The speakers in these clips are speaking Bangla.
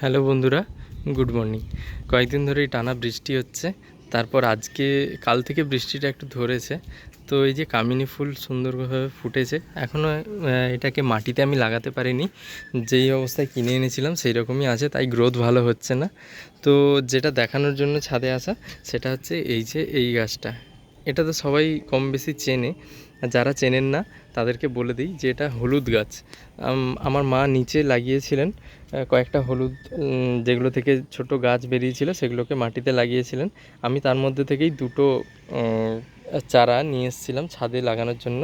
হ্যালো বন্ধুরা, গুড মর্নিং। কয়েকদিন ধরেই টানা বৃষ্টি হচ্ছে, তারপর কাল থেকে বৃষ্টিটা একটু ধরেছে। তো এই যে কামিনী ফুল সুন্দরভাবে ফুটেছে, এখনও এটাকে মাটিতে আমি লাগাতে পারিনি। যেই অবস্থায় কিনে এনেছিলাম সেই রকমই আছে, তাই গ্রোথ ভালো হচ্ছে না। তো যেটা দেখানোর জন্য ছাদে আসা, সেটা হচ্ছে এই যে এই গাছটা। এটা তো সবাই কম বেশি চেনে, আর যারা চেনেন না তাদেরকে বলে দিই যে এটা হলুদ গাছ। আমার মা নিচে লাগিয়েছিলেন কয়েকটা হলুদ, যেগুলো থেকে ছোট গাছ বেরিয়েছিল সেগুলোকে মাটিতে লাগিয়েছিলেন। আমি তার মধ্যে থেকেই দুটো চারা নিয়ে এসেছিলাম ছাদে লাগানোর জন্য।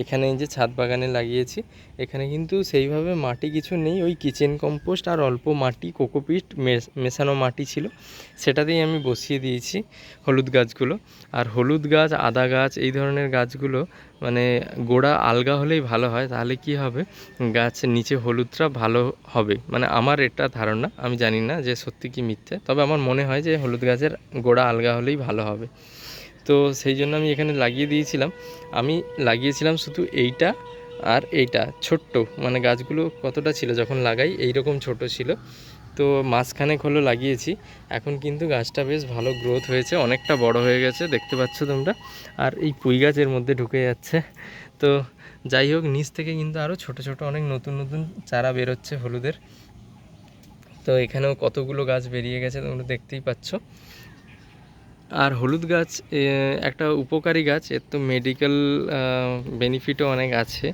এখানে এই যে ছাদ বাগানে লাগিয়েছি। এখানে কিন্তু সেইভাবে মাটি কিছু নেই, ওই কিচেন কম্পোস্ট আর অল্প মাটি, কোকোপিট মেশানো মাটি ছিল, সেটাতেই আমি বসিয়ে দিয়েছি হলুদ গাছগুলো। আর হলুদ গাছ, আদা গাছ, এই ধরনের গাছগুলো মানে গোড়া আলগা হলেই ভালো হয়, তাহলে কি হবে, গাছ নিচে হলুদটা ভালো হবে। মানে আমার এটা ধারণা, আমি জানি না যে সত্যি কি মিথ্যে, তবে আমার মনে হয় যে হলুদ গাছের গোড়া আলগা হলেই ভালো হবে। তো সেই জন্য আমি এখানে লাগিয়ে দিয়েছিলাম। আমি লাগিয়েছিলাম শুধু এইটা আর এইটা ছোট্ট, মানে গাছগুলো কতটা ছিল যখন লাগাই এইরকম ছোট ছিল। তো মাঝখানেক হলো লাগিয়েছি, এখন কিন্তু গাছটা বেশ ভালো গ্রোথ হয়েছে, অনেকটা বড় হয়ে গেছে, দেখতে পাচ্ছ তোমরা। আর এই পুঁই গাছের মধ্যে ঢুকে যাচ্ছে। তো যাই হোক, নিচ থেকে কিন্তু আরও ছোট ছোট অনেক নতুন নতুন চারা বেরোচ্ছে হলুদের। তো এখানেও কতগুলো গাছ বেরিয়ে গেছে, তোমরা দেখতেই পাচ্ছ। আর হলুদ গাছ একটা উপকারী গাছ, এর তো মেডিকেল বেনিফিটও অনেক আছে।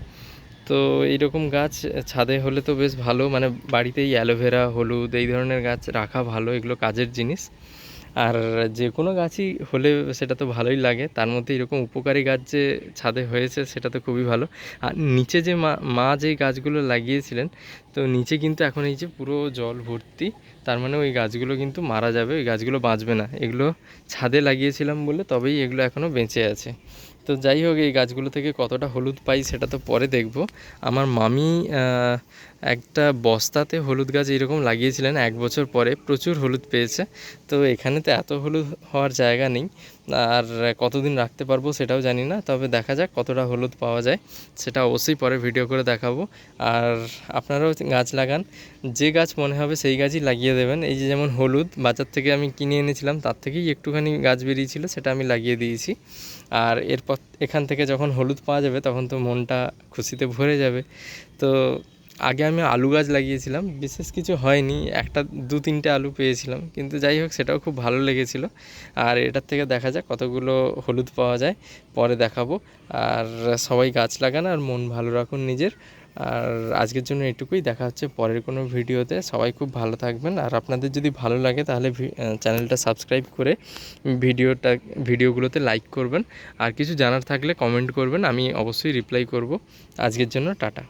তো এইরকম গাছ ছাদে হলে তো বেশ ভালো, মানে বাড়িতেই অ্যালোভেরা, হলুদ, এই ধরনের গাছ রাখা ভালো, এগুলো কাজের জিনিস। আর যে কোনো গাছই হলে সেটা তো ভালোই লাগে, তার মধ্যে এরকম উপকারী গাছ যে ছাদে হয়েছে সেটা তো খুবই ভালো। আর নিচে যে মা যেই গাছগুলো লাগিয়েছিলেন, তো নিচে কিন্তু এখন এই যে পুরো জল ভর্তি, তার মানে ওই গাছগুলো কিন্তু মারা যাবে, ওই গাছগুলো বাঁচবে না। এগুলো ছাদে লাগিয়েছিলাম বলে তবেই এগুলো এখনও বেঁচে আছে। তো যাই হোক, এই গাছগুলো থেকে কতটা হলুদ পাই সেটা তো পরে দেখব। আমার মামি একটা বস্তাতে হলুদ গাছ এরকম লাগিয়েছিলেন, 1 বছর পরে প্রচুর হলুদ পেয়েছে। তো এখানে তো এত হলুদ হওয়ার জায়গা নেই, আর কতদিন রাখতে পারবো সেটাও জানি না, তবে দেখা যাক কতটা হলুদ পাওয়া যায়, সেটা অবশ্যই পরে ভিডিও করে দেখাবো। আর আপনারাও গাছ লাগান, যে গাছ মনে হবে সেই গাছই লাগিয়ে দেবেন। এই যে যেমন হলুদ বাজার থেকে আমি কিনে এনেছিলাম, তার থেকেই একটুখানি গাছ বেরিয়েছিল, সেটা আমি লাগিয়ে দিয়েছি। আর এরপর এখান থেকে যখন হলুদ পাওয়া যাবে তখন তো মনটা খুশিতে ভরে যাবে। তো আগে আমি আলু গাছ লাগিয়েছিলাম, বিশেষ কিছু হয়নি, 2-3টে আলু পেয়েছিলাম, কিন্তু যাই হোক সেটাও খুব ভালো লেগেছিলো। আর এটার থেকে দেখা যাক কতগুলো হলুদ পাওয়া যায়, পরে দেখাবো। আর সবাই গাছ লাগান আর মন ভালো রাখুন নিজের। আর আজকের জন্য এটুকুই, দেখা হচ্ছে পরের কোনো ভিডিওতে। সবাই খুব ভালো থাকবেন, আর আপনাদের যদি ভালো লাগে তাহলে চ্যানেলটা সাবস্ক্রাইব করে ভিডিওগুলোতে লাইক করবেন। আর কিছু জানার থাকলে কমেন্ট করবেন, আমি অবশ্যই রিপ্লাই করব। আজকের জন্য টাটা।